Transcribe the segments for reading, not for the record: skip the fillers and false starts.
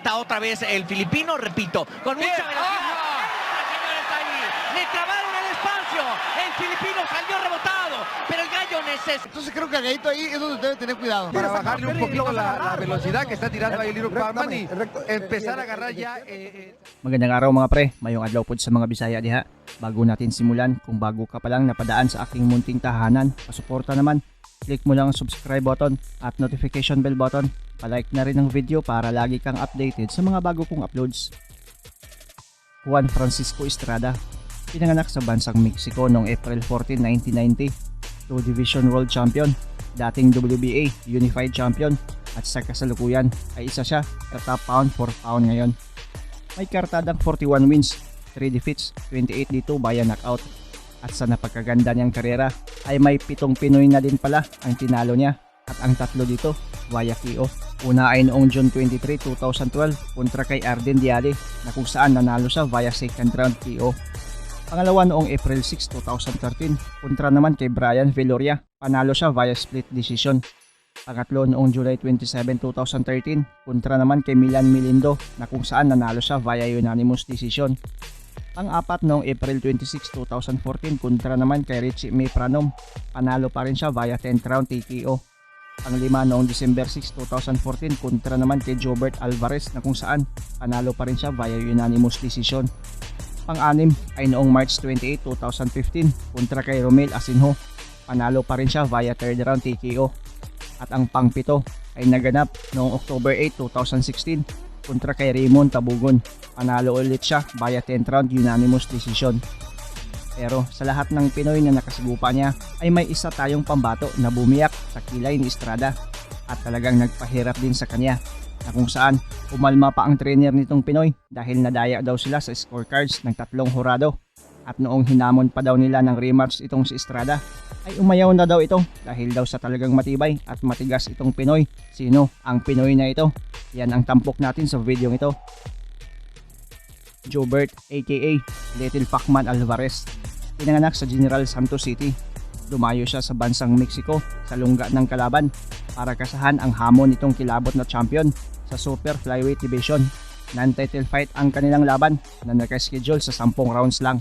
Intenta otra vez el filipino, repito, con mucha velocidad. Señores, ahí le trabaron el espacio. El filipino salió rebotado, pero el gallo necesita. Entonces creo que el gallito ahí es donde debe tener cuidado. Para bajarle un poquito la velocidad que está tirando ahí Little Parman y empezar a agarrar ya. Magandang araw mga pre, mayong adlaw po sa mga Bisaya diha. Bago natin simulan, kung bago ka pa lang napadaan sa aking munting tahanan, pasuporta naman, click mo lang ang subscribe button at notification bell button. Palike na rin ang video para lagi kang updated sa mga bago kong uploads. Juan Francisco Estrada, pinanganak sa bansang Mexico noong April 14, 1990, 2 Division World Champion, dating WBA Unified Champion at sa kasalukuyan ay isa siya sa top pound for pound ngayon. May kartadang 41 wins, 3 defeats, 28 dito via knockout. At sa napagkaganda niyang karera ay may 7 Pinoy na din pala ang tinalo niya at ang 3 dito via KO. Una ay noong June 23, 2012 kontra kay Arden Diale na kung saan nanalo siya via second round KO. Pangalawa noong April 6, 2013 kontra naman kay Brian Viloria, panalo siya via split decision. Pangatlo noong July 27, 2013 kontra naman kay Milan Milindo na kung saan nanalo siya via unanimous decision. Pang-apat noong April 26, 2014 kontra naman kay Richie May Pranom, panalo pa rin siya via 10th round TKO. Pang-lima noong December 6, 2014 kontra naman kay Jobert Alvarez na kung saan panalo pa rin siya via unanimous decision. Pang-anim ay noong March 28, 2015 kontra kay Romel Asinjo, panalo pa rin siya via 3rd round TKO. At ang pang-pito ay naganap noong October 8, 2016 kontra kay Raymond Tabugon, panalo ulit siya via 10th round unanimous decision. Pero sa lahat ng Pinoy na nakasigupa niya ay may isa tayong pambato na bumiyak sa kilay ni Estrada at talagang nagpahirap din sa kanya, na kung saan umalma pa ang trainer nitong Pinoy dahil nadaya daw sila sa scorecards ng 3 hurado. At noong hinamon pa daw nila ng rematch itong si Estrada ay umayaw na daw ito dahil daw sa talagang matibay at matigas itong Pinoy. Sino ang Pinoy na ito? Yan ang tampok natin sa video ito. Jobert aka Little Pacman Alvarez, pinanganak sa General Santos City. Dumayo siya sa bansang Mexico sa lungga ng kalaban para kasahan ang hamon nitong kilabot na champion sa Super Flyweight Division. Non-title fight ang kanilang laban na nakaschedule sa 10 rounds lang.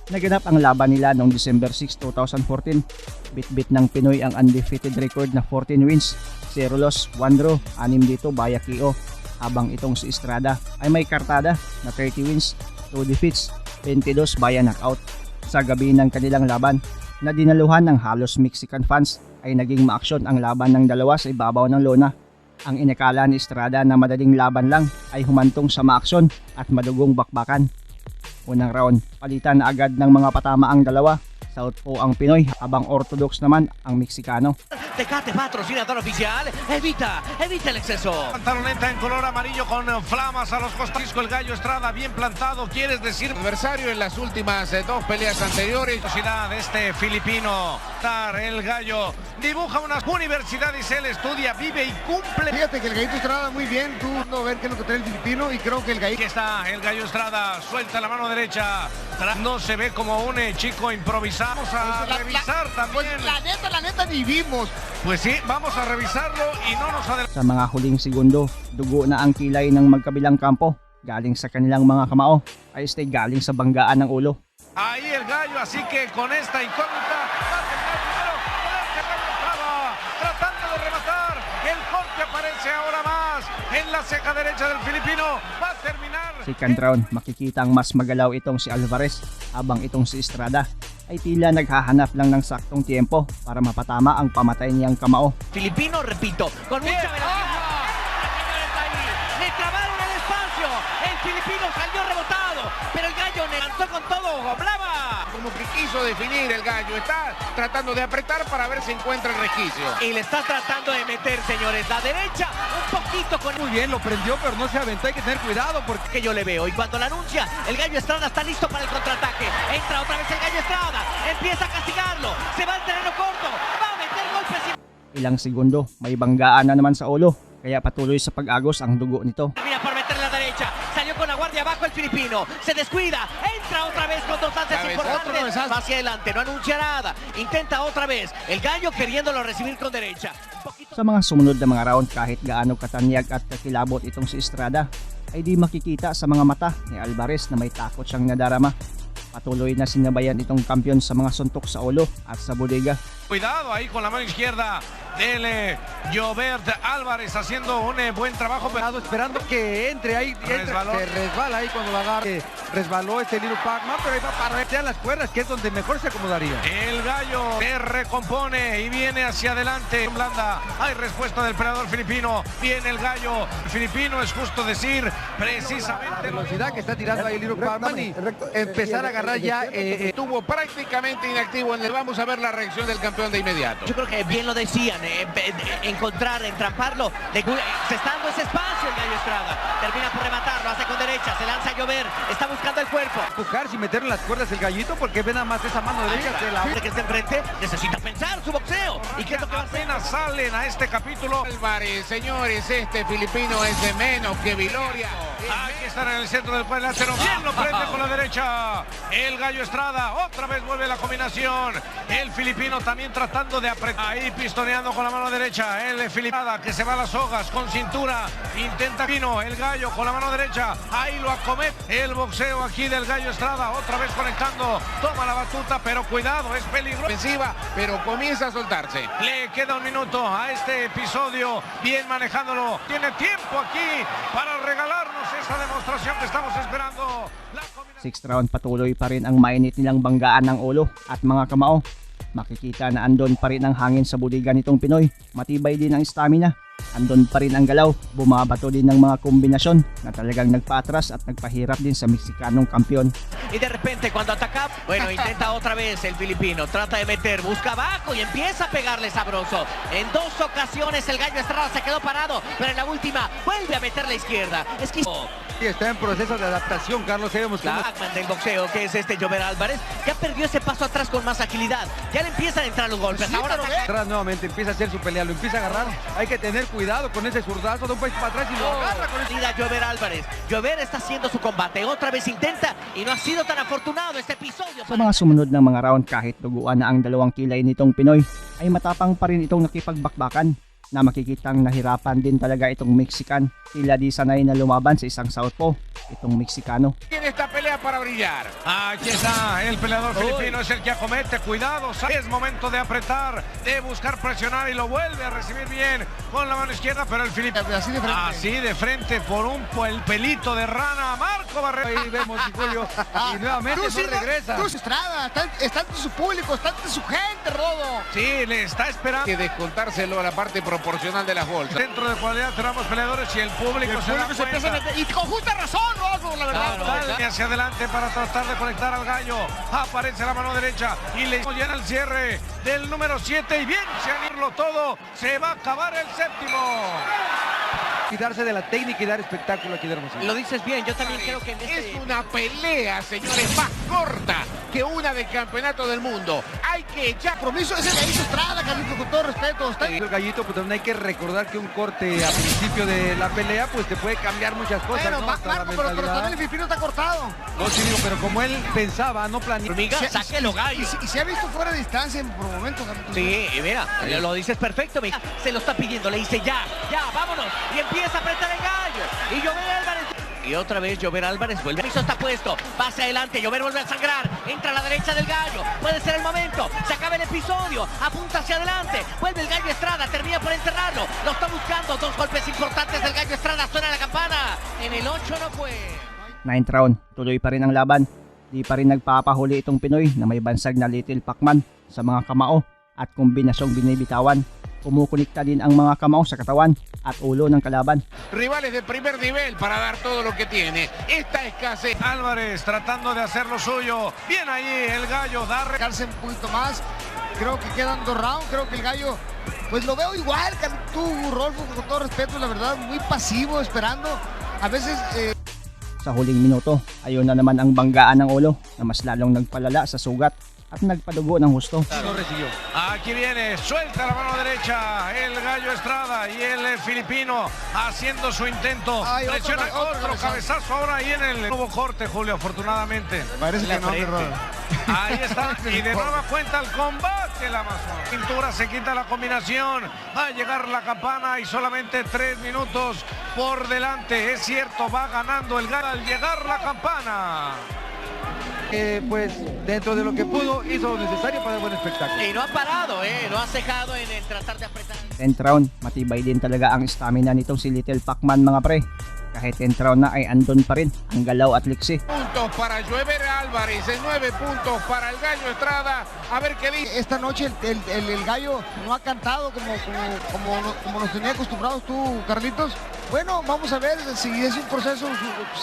Naganap ang laban nila noong December 6, 2014. Bit-bit ng Pinoy ang undefeated record na 14 wins, 0 loss, 1 draw, 6 dito via KO. Habang itong si Estrada ay may kartada na 30 wins, 2 defeats, 22 via knockout. Sa gabi ng kanilang laban na dinaluhan ng halos Mexican fans ay naging maaksyon ang laban ng dalawa sa ibabaw ng lona. Ang inakala ni Estrada na madaling laban lang ay humantong sa maaksyon at madugong bakbakan. Unang round, palitan na agad ng mga patama ang dalawa. Southpaw ang Pinoy habang orthodox naman ang Mexicano. Tecate patrocinador oficial, evita el exceso. Pantaloneta en color amarillo con flamas a los costados. El gallo Estrada bien plantado, quieres decir adversario en las últimas 2 peleas anteriores. Velocidad de este filipino. El gallo dibuja una universidad y se le estudia, vive y cumple. Fíjate que el gallito Estrada muy bien, tú no ver qué es lo que trae el filipino y creo que el gallito. Aquí está el gallo Estrada, suelta la mano derecha. No se ve como un chico improvisado. Vamos a revisar también. Pues la neta ni vimos. Pues sí, vamos a revisarlo y no nos adelantamos. Sa mga huling segundo, dugo na ang kilay ng magkabilang kampo. Galing sa kanilang mga kamao, ay stay galing sa banggaan ng ulo. Ahí el gallo, así que con esta incógnita va a terminar primero. El gallo Estrada tratando de rematar. El golpe aparece ahora más en la ceja derecha del filipino. Va a terminar. Second round, makikita ang mas magalaw itong si Alvarez habang itong si Estrada ay tila naghahanap lang ng saktong tiempo para mapatama ang pamatay niyang kamao. Filipino, repito, con mucha velocidad. Señores, ahí le trabaron el espacio. El filipino salió rebotado, pero el gallo lanzó con todo, brava. Como que quiso definir el gallo, está tratando de apretar para ver si encuentra el resquicio. Y le está tratando de meter, señores, la derecha un poquito con... Muy bien, lo prendió, pero no se aventó, hay que tener cuidado porque Que yo le veo, y cuando la anuncia, el gallo Estrada está listo para el contraataque. Entra otra vez el gallo Estrada, empieza a castigarlo, se va al terreno corto, va a meter golpes. Ilang segundo, may banggaan na naman sa ulo, kaya patuloy sa pag-agos ang dugo nito. Termina por meter la derecha, salió con la guardia abajo el filipino, se descuida, entra otra vez con 2 lances importantes, va hacia adelante, no anuncia nada, intenta otra vez, el gallo queriéndolo recibir con derecha. Un poquito... Sa mga sumunod na mga round, kahit gaano katanyag at kakilabot itong si Estrada, ay di makikita sa mga mata ni Alvarez na may takot siyang nadarama. Patuloy na sinabayan itong kampiyon sa mga suntok sa ulo at sa bodega. Cuidado ahí con la mano izquierda del Jobert Álvarez haciendo un buen trabajo. Esperando que entre ahí, se resbala ahí cuando lo agarra. Resbaló este Little Pac-Man, pero ahí va para ya las cuerdas, que es donde mejor se acomodaría. El gallo se recompone y viene hacia adelante. Blanda, hay respuesta del peleador filipino. Viene el gallo filipino, es justo decir, precisamente La velocidad que está tirando ahí Little Pac-Man y empezar a agarrar ya. Estuvo prácticamente inactivo. Vamos a ver la reacción del campeón de inmediato. Yo creo que bien lo decían, encontrar, entramparlo. Se está dando ese espacio el gallo Estrada. Termina por rematarlo, hace con derecha, se lanza a llover, está buscando el cuerpo. Empujar sin meterle las cuerdas el gallito, porque ve nada más esa mano derecha que la Que está enfrente, necesita pensar su boxeo. ¿Y qué es lo que va a hacer? apenas salen a este capítulo. Álvarez, señores, este filipino es de menos que Viloria. Aquí están en el centro del cuadrilátero. Bien lo prende con la derecha. El gallo Estrada. Otra vez vuelve la combinación. El filipino también tratando de apretar. Ahí pistoneando con la mano derecha. El filipino que se va a las sogas con cintura. Intenta Pino. El gallo con la mano derecha. Ahí lo acomete. El boxeo aquí del gallo Estrada. Otra vez conectando. Toma la batuta, pero cuidado, es peligroso. Ofensiva, pero comienza a soltarse. Le queda un minuto a este episodio. Bien manejándolo. Tiene tiempo aquí para regalarnos esa demostración que estamos esperando. La combinación. 6th round, patuloy pa rin ang mainit nilang banggaan ng ulo at mga kamao. Makikita na andon pa rin ang hangin sa bodega nitong Pinoy. Matibay din ang stamina. Andon pa rin ang galaw. Bumabato din ng mga kombinasyon na talagang nagpaatras at nagpahirap din sa Mexicanong kampiyon. Y de repente cuando ataca, bueno, intenta otra vez el filipino, trata de meter, busca abajo y empieza a pegarle sabroso. En 2 ocasiones el gallo Estrada se quedó parado, pero en la última vuelve a meter la izquierda. Es que está en proceso de adaptación, Carlos. Sabemos que Pac-Man del boxeo, que es este Jobert Álvarez, ya perdió ese paso atrás con más agilidad. Ya le empiezan a entrar los golpes. Ahora atrás nuevamente empieza a hacer su pelea, lo empieza a agarrar. Hay que tener cuidado con ese zurdazo de un país para atrás y lo agarra con Mira Jobert Álvarez. Jobert está haciendo su combate. Otra vez intenta y no ha sido tan afortunado este episodio. Sa mga sumunod ng mga round, kahit duguan na ang dalawang kilay nitong Pinoy, ay matapang pa rin itong nakipagbakbakan na makikitang nahirapan din talaga itong Mexican. Tila di sanay na lumaban sa isang southpaw, itong Mexicano. Tiene esta pelea para brillar. Aquí está el peleador filipino, es el que acomete. Cuidado, es momento de apretar, de buscar presionar y lo vuelve a recibir bien con la mano izquierda, pero el filipino así de frente por el pelito de rana. Marco Barrera. ahí vemos Julio y nuevamente no regresa. Tú, Estrada, está ante su público, está ante su gente, Rodo. Sí, le está esperando. Hay que descontárselo a la parte proporcional de las bolsas. Dentro de cualidad tenemos peleadores y el público se da cuenta. Y con justa razón, Rodo, la verdad. Sale hacia adelante para tratar de conectar al gallo. Aparece la mano derecha y le llena el cierre del número 7 y bien, se anirlo todo, se va a acabar el séptimo. Quitarse de la técnica y dar espectáculo aquí de Hermosillo. Lo dices bien, yo también creo que en Es una pelea, señores, más corta que una del campeonato del mundo. Hay que echar. Compromiso es el gallito Estrada, Carlito, con todo respeto. Está El gallito, pues también hay que recordar que un corte a principio de la pelea, pues te puede cambiar muchas cosas, bueno, ¿no? Hasta la Marco, pero mentalidad. también el filipino está cortado. No, sí, digo, pero como él pensaba, no planeaba. Hormiga, sáquelo gallo. Y se ha visto fuera de distancia por momentos, Carlito. Sí, y mira, lo dices perfecto, mira, se lo está pidiendo, le dice ya, vámonos, y empieza a apretar el gallo, y Jobert Álvarez, y otra vez Jobert Álvarez vuelve, el piso está puesto, va hacia adelante, Jobert vuelve a sangrar, entra a la derecha del gallo, puede ser el momento, se acaba el episodio, apunta hacia adelante, vuelve el gallo Estrada, termina por enterrarlo, lo está buscando, 2 golpes importantes del gallo Estrada, suena la campana, en el 8 no fue. 9th round, tuloy pa rin ang laban. Di pa rin nagpapahuli itong Pinoy na may bansag na Little Pac-Man sa mga kamao at kombinasyong binibitawan. Kumukunikta din ang mga kamao sa katawan at ulo ng kalaban. Rivales de primer nivel para dar todo lo que tiene. Esta escasez. Álvarez tratando de hacer lo suyo. Bien ahí el gallo, da Darse un poquito más. Creo que quedan 2 rounds. Creo que el gallo, pues lo veo igual, tú, Rolfo, con todo respeto, la verdad, muy pasivo, esperando. A veces... Sa huling minuto, ayun na naman ang banggaan ng ulo na mas lalong nagpalala sa sugat at nagpadugo ng husto. No recibió. Aquí viene, suelta la mano derecha el Gallo Estrada y el filipino haciendo su intento. Ay, Presiona otro cabezazo ahora ahí en el nuevo corte, Julio, afortunadamente. Parece que no, mi Rod. Ahí está, y de nueva cuenta el combate el Amazon. Pintura, se quita la combinación, va a llegar la campana y solamente 3 minutos por delante. Es cierto, va ganando el Gallo al llegar la campana. Pues dentro de lo que pudo, hizo lo necesario para el buen espectáculo. Y no ha parado, no ha cejado en el tratar de apretar. 10th round, matibay din talaga ang stamina nitong si Little Pacman mga pre. Kahit 10th round na ay andon pa rin ang galaw at liksi. Puntos para Joever Álvarez, 9 puntos para el Gallo Estrada. A ver qué dice. Esta noche el Gallo no ha cantado como nos tenía acostumbrados tú, Carlitos. Bueno, vamos a ver si es un proceso,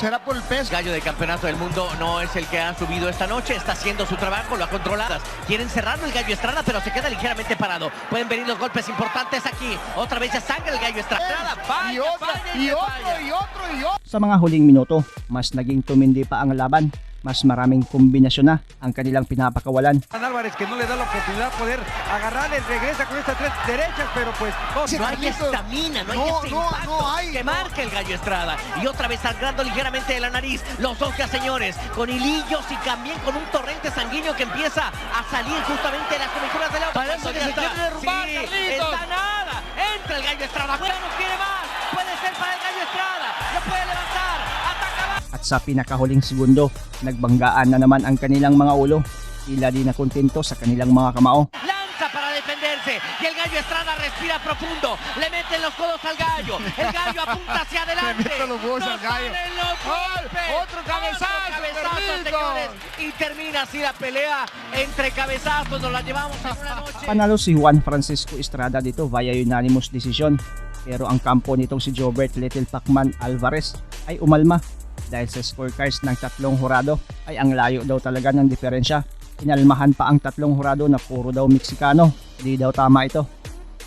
será por el peso. Gallo de campeonato del mundo no es el que ha subido esta noche, está haciendo su trabajo, lo ha controlado. Quieren cerrarlo el Gallo Estrada, pero se queda ligeramente parado. Pueden venir los golpes importantes aquí. Otra vez ya sangra el Gallo Estrada. Y otro. Sa mga huling minuto, mas naging tumindi pa ang laban. Mas maraming kombinasyon na ang kanilang pinapakawalan. Álvarez, que no le da la oportunidad de poder agarrarle, regresa con estas 3 derechas, pero pues No hay estamina, no hay ese impacto que marca el Gallo Estrada. Y otra vez sangrando ligeramente de la nariz. Los ojos, señores, con hilillos y también con un torrente sanguíneo que empieza a salir justamente de las comisuras del auto. Parece que se quiere derrumbar, Sí, Carlitos. está nada. Entra el Gallo Estrada. Ya no quiere más. Puede ser para el Gallo Estrada. Lo puede levantar. Ataca más. At sa pinakahuling segundo, nagbanggaan na naman ang kanilang mga ulo. Tila di na kontento sa kanilang mga kamao. Lanza para defenderse y el Gallo Estrada respira profundo, le meten los codos al Gallo, el Gallo apunta hacia adelante, Le meten los huevos al Gallo. salen los golpes. Otro cabezazo, Carlitos. señores, y termina así la pelea entre cabezazos, nos la llevamos en una noche. Panalo si Juan Francisco Estrada dito via unanimous decision. Pero ang kampo nitong si Jobert Little Pacman Alvarez ay umalma dahil sa scorecards ng 3 hurado ay ang layo daw talaga ng diferensya. Inalmahan pa ang 3 hurado na puro daw Meksikano. Hindi daw tama ito.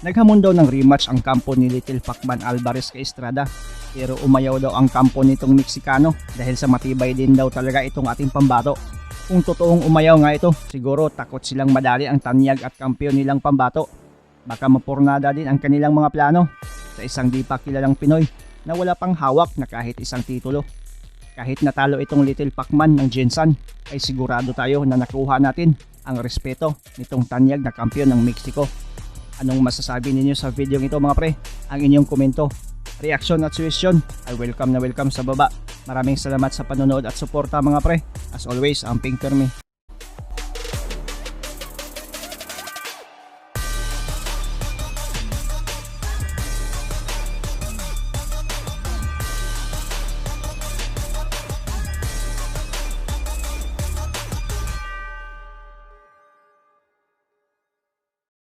Naghamon daw ng rematch ang kampo ni Little Pacman Alvarez kay Estrada. Pero umayaw daw ang kampo nitong Meksikano dahil sa matibay din daw talaga itong ating pambato. Kung totoong umayaw nga ito, siguro takot silang madali ang tanyag at kampiyon nilang pambato. Baka mapurnada din ang kanilang mga plano sa isang di pa kilalang Pinoy na wala pang hawak na kahit isang titulo. Kahit natalo itong Little Pacman ng Jinsan, ay sigurado tayo na nakuha natin ang respeto nitong tanyag na kampiyon ng Mexico. Anong masasabi ninyo sa video ito mga pre? Ang inyong komento, reaksyon at suggestion ay welcome na welcome sa baba. Maraming salamat sa panonood at suporta mga pre. As always, ang Pink Termi.